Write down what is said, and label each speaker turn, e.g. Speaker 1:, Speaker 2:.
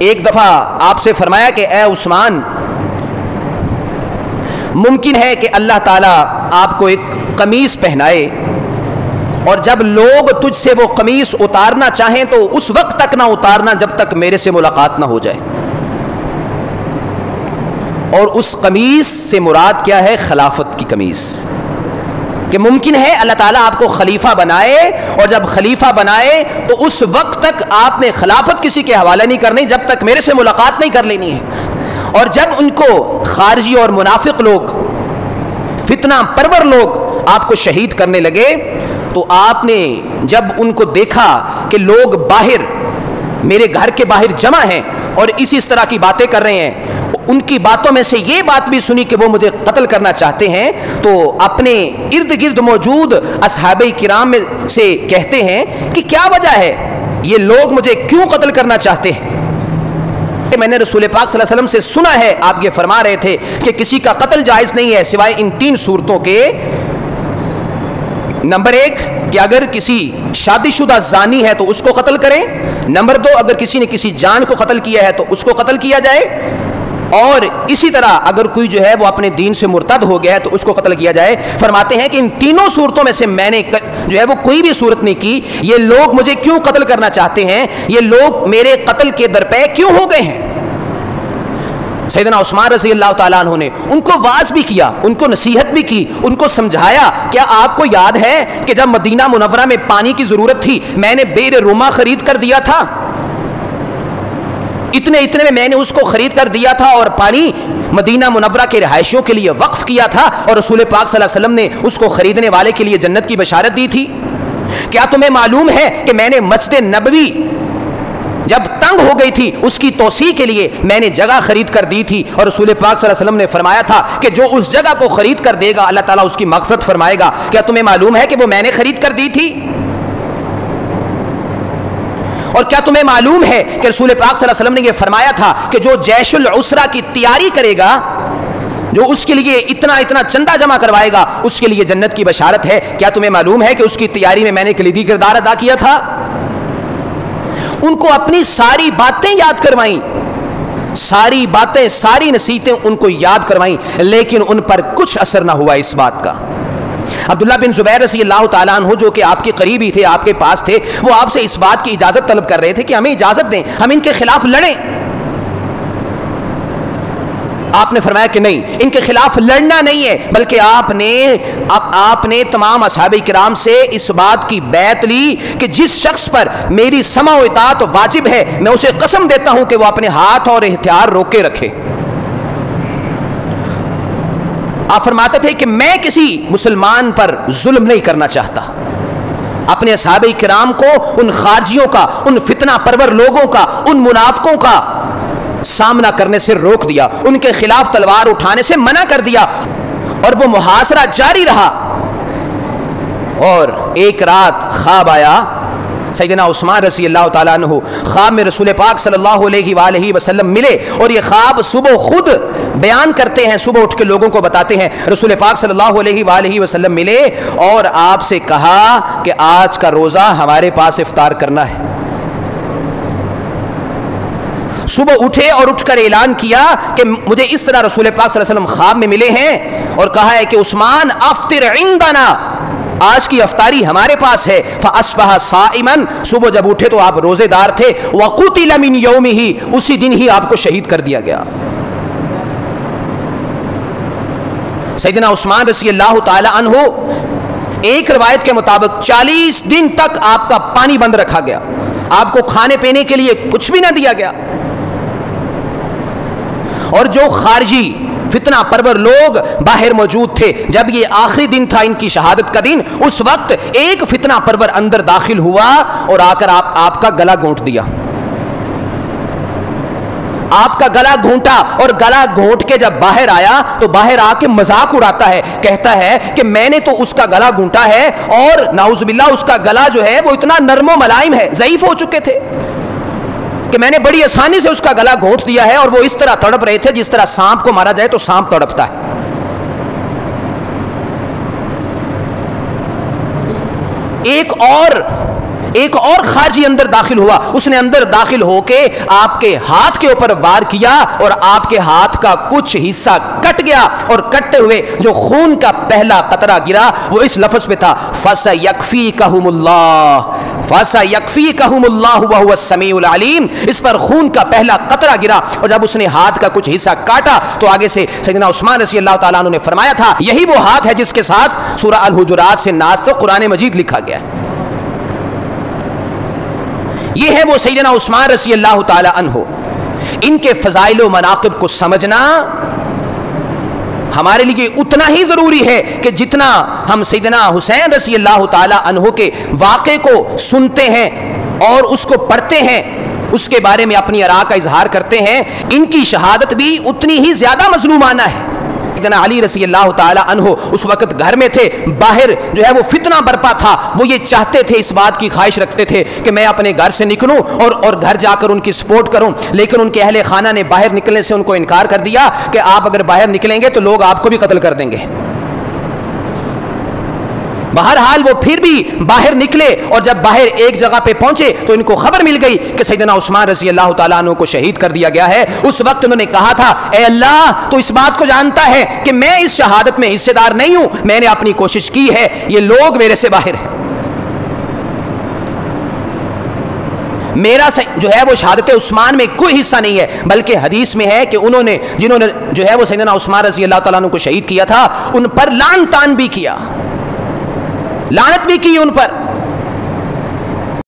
Speaker 1: ایک دفعہ آپ سے فرمایا کہ اے عثمان، ممکن ہے کہ اللہ تعالیٰ آپ کو ایک قمیص پہنائے، اور جب لوگ تجھ سے وہ قمیص اتارنا چاہیں تو اس وقت تک نہ اتارنا جب تک میرے سے ملاقات نہ ہو جائے۔ اور اس قمیص سے مراد کیا ہے؟ خلافت کی قمیص، کہ ممکن ہے اللہ تعالیٰ آپ کو خلیفہ بنائے، اور جب خلیفہ بنائے تو اس وقت تک آپ نے خلافت کسی کے حوالے نہیں کرنی جب تک میرے سے ملاقات نہیں کر لینی ہے۔ اور جب ان کو خارجی اور منافق لوگ، فتنہ پرور لوگ آپ کو شہید کرنے لگے تو آپ نے جب ان کو دیکھا کہ لوگ باہر میرے گھر کے باہر جمع ہیں اور اس طرح کی باتیں کر رہے ہیں، ان کی باتوں میں سے یہ بات بھی سنی کہ وہ مجھے قتل کرنا چاہتے ہیں، تو اپنے ارد گرد موجود اصحابہ کرام میں سے کہتے ہیں کہ کیا وجہ ہے، یہ لوگ مجھے کیوں قتل کرنا چاہتے ہیں؟ میں نے رسول پاک صلی اللہ علیہ وسلم سے سنا ہے، آپ یہ فرما رہے تھے کہ کسی کا قتل جائز نہیں ہے سوائے ان 3 صورتوں کے۔ نمبر 1 کہ اگر کسی شادی شدہ زانی ہے تو اس کو قتل کریں، نمبر 2 اگر کسی نے کسی جان کو قتل کیا ہے تو اس کو قتل کیا جائے، اور اسی طرح اگر کوئی جو ہے وہ اپنے دین سے مرتد ہو گیا ہے تو اس کو قتل کیا جائے۔ فرماتے ہیں کہ ان تینوں صورتوں میں سے میں نے جو ہے وہ کوئی بھی صورت نہیں کی۔ یہ لوگ مجھے کیوں قتل کرنا چاہتے ہیں؟ یہ لوگ میرے قتل کے درپے کیوں ہو گئے ہیں؟ سیدنا عثمان رضی اللہ تعالیٰ عنہ نے ان کو واعظ بھی کیا، ان کو نصیحت بھی کی، ان کو سمجھایا۔ کیا آپ کو یاد ہے کہ جب مدینہ منورہ میں پانی کی ضرورت تھی میں نے بئر روما خرید کر دیا تھا، اتنے میں نے اس کو خرید کر دیا تھا اور پانی مدینہ منورہ کے رہائشیوں کے لیے وقف کیا تھا، اور رسول پاک صلی اللہ علیہ وسلم نے اس کو خریدنے والے کے لیے جنت کی بشارت دی تھی۔ کیا تمہیں معلوم ہے کہ میں نے مسجد نبوی جب تنگ ہو گئی تھی اس کی توسیع کے لیے میں نے جگہ خرید کر دی تھی، اور رسول پاک صلی اللہ علیہ وسلم نے فرمایا تھا کہ جو اس جگہ کو خرید کر دے گا اللہ تعالیٰ اس کی مغفرت فرمائے گا۔ کیا تمہیں معلوم ہے کہ وہ میں نے خرید کر دی تھی؟ اور کیا تمہیں معلوم ہے کہ رسول پاک صلی اللہ علیہ وسلم نے یہ فرمایا تھا کہ جو جیش العسرہ کی تیاری کرے گا، جو اس کے لیے اتنا چندہ جمع کروائے گا، اس کے لیے جنت کی بشارت ہے۔ کیا تمہیں معلوم ہے کہ اس کی تیاری میں میں نے کلیدی کردار ادا کیا تھا؟ ان کو اپنی ساری باتیں یاد کروائیں، ساری باتیں، ساری نصیحتیں ان کو یاد کروائیں، لیکن ان پر کچھ اثر نہ ہوا اس بات کا۔ عبداللہ بن زبیر رضی اللہ تعالیٰ عنہ جو کہ آپ کے قریبی تھے، آپ کے پاس تھے، وہ آپ سے اس بات کی اجازت طلب کر رہے تھے کہ ہمیں اجازت دیں، ہم ان کے خلاف لڑیں۔ آپ نے فرمایا کہ نہیں، ان کے خلاف لڑنا نہیں ہے، بلکہ آپ نے تمام اصحابہ کرام سے اس بات کی بیعت لی کہ جس شخص پر میری سمع و اطاعت واجب ہے میں اسے قسم دیتا ہوں کہ وہ اپنے ہاتھ اور ہتھیار روکے رکھے۔ آپ فرماتے تھے کہ میں کسی مسلمان پر ظلم نہیں کرنا چاہتا۔ اپنے اصحابہ کرام کو ان خارجیوں کا، ان فتنہ پرور لوگوں کا، ان منافقوں کا سامنا کرنے سے روک دیا، ان کے خلاف تلوار اٹھانے سے منع کر دیا، اور وہ محاصرہ جاری رہا۔ اور ایک رات خواب آیا، سیدنا عثمان رضی اللہ تعالیٰ عنہ خواب میں رسول پاک صلی اللہ علیہ وآلہ وسلم ملے، اور یہ خواب صبح خود بیان کرتے ہیں، صبح اٹھ کے لوگوں کو بتاتے ہیں۔ رسول پاک صلی اللہ علیہ وآلہ وسلم ملے اور آپ سے کہا کہ آج کا روزہ ہمارے پاس افطار کرنا ہے۔ صبح اٹھے اور اٹھ کر اعلان کیا کہ مجھے اس طرح رسول پاک صلی اللہ علیہ وسلم خواب میں ملے ہیں، اور کہا ہے کہ عثمان افطر عندنا، آج کی افطاری ہمارے پاس ہے۔ فاصبح صائما، صبح جب اٹھے تو آپ روزے دار تھے۔ وقتل من یومہ، اسی دن ہی آپ کو شہید کر دیا گیا۔ سیدنا عثمان رضی اللہ تعالی عنہ، ایک روایت کے مطابق 40 دن تک آپ کا پانی بند رکھا گیا، آپ کو کھانے پینے کے لیے کچھ بھی نہ دیا گیا۔ اور جو خارجی فتنہ پرور لوگ باہر موجود تھے، جب یہ آخری دن تھا ان کی شہادت کا دن، اس وقت ایک فتنہ پرور اندر داخل ہوا اور آ کر آپ کا گلا گھونٹ دیا، آپ کا گلا گھونٹا، اور گلا گھونٹ کے جب باہر آیا تو باہر آ کے مذاق اڑاتا ہے، کہتا ہے کہ میں نے تو اس کا گلا گھونٹا ہے، اور نعوذ باللہ اس کا گلا جو ہے وہ اتنا نرم و ملائم ہے، ضعیف ہو چکے تھے کہ میں نے بڑی آسانی سے اس کا گلا گھونٹ دیا ہے، اور وہ اس طرح تڑپ رہے تھے جس طرح سانپ کو مارا جائے تو سانپ تڑپتا ہے۔ ایک اور خارجی اندر داخل ہوا، اس نے اندر داخل ہو کے آپ کے ہاتھ کے اوپر وار کیا اور آپ کے ہاتھ کا کچھ حصہ کٹ گیا، اور کٹتے ہوئے جو خون کا پہلا قطرہ گرا وہ اس لفظ پہ تھا فَسَيَكْفِيكَهُمُ اللَّهُ فَسَيَكْفِيكَهُمُ اللَّهُ وَهُوَ السَّمِيعُ الْعَلِيمُ۔ اس پر خون کا پہلا قطرہ گرا، اور جب اس نے ہاتھ کا کچھ حصہ کاٹا تو آگے سے سیدنا عثمان رضی اللہ تعالیٰ عنہ نے فرمایا تھا یہی وہ ہاتھ ہے جس کے ساتھ سورہ الحجرات سے ناز تو قرآن مجید لکھا گیا ہے۔ یہ ہے وہ سیدنا عثمان رضی اللہ تعالی عنہ۔ ان کے فضائل و مناقب کو سمجھنا ہمارے لیے اتنا ہی ضروری ہے کہ جتنا ہم سیدنا حسین رضی اللہ تعالی عنہ کے واقعے کو سنتے ہیں اور اس کو پڑھتے ہیں، اس کے بارے میں اپنی آراء کا اظہار کرتے ہیں، ان کی شہادت بھی اتنی ہی زیادہ مظلومانہ ہے۔ سیدنا علی رضی اللہ تعالی عنہ اس وقت گھر میں تھے، باہر جو ہے وہ فتنہ برپا تھا، وہ یہ چاہتے تھے، اس بات کی خواہش رکھتے تھے کہ میں اپنے گھر سے نکلوں اور گھر جا کر ان کی سپورٹ کروں، لیکن ان کے اہل خانہ نے باہر نکلنے سے ان کو انکار کر دیا کہ آپ اگر باہر نکلیں گے تو لوگ آپ کو بھی قتل کر دیں گے۔ بہرحال وہ پھر بھی باہر نکلے، اور جب باہر ایک جگہ پہ پہنچے تو ان کو خبر مل گئی کہ سیدنا عثمان رضی اللہ تعالیٰ عنہ کو شہید کر دیا گیا ہے۔ اس وقت انہوں نے کہا تھا اے اللہ تو اس بات کو جانتا ہے کہ میں اس شہادت میں حصے دار نہیں ہوں، میں نے اپنی کوشش کی ہے، یہ لوگ میرے سے باہر ہیں، میرا جو ہے وہ شہادت عثمان میں کوئی حصہ نہیں ہے۔ بلکہ حدیث میں ہے کہ جنہوں نے جو ہے وہ سیدنا عثمان رضی اللہ تعالیٰ عنہ کو شہید کیا تھا ان پر لعن تان بھی کیا، لعنت بھی کی ان پر۔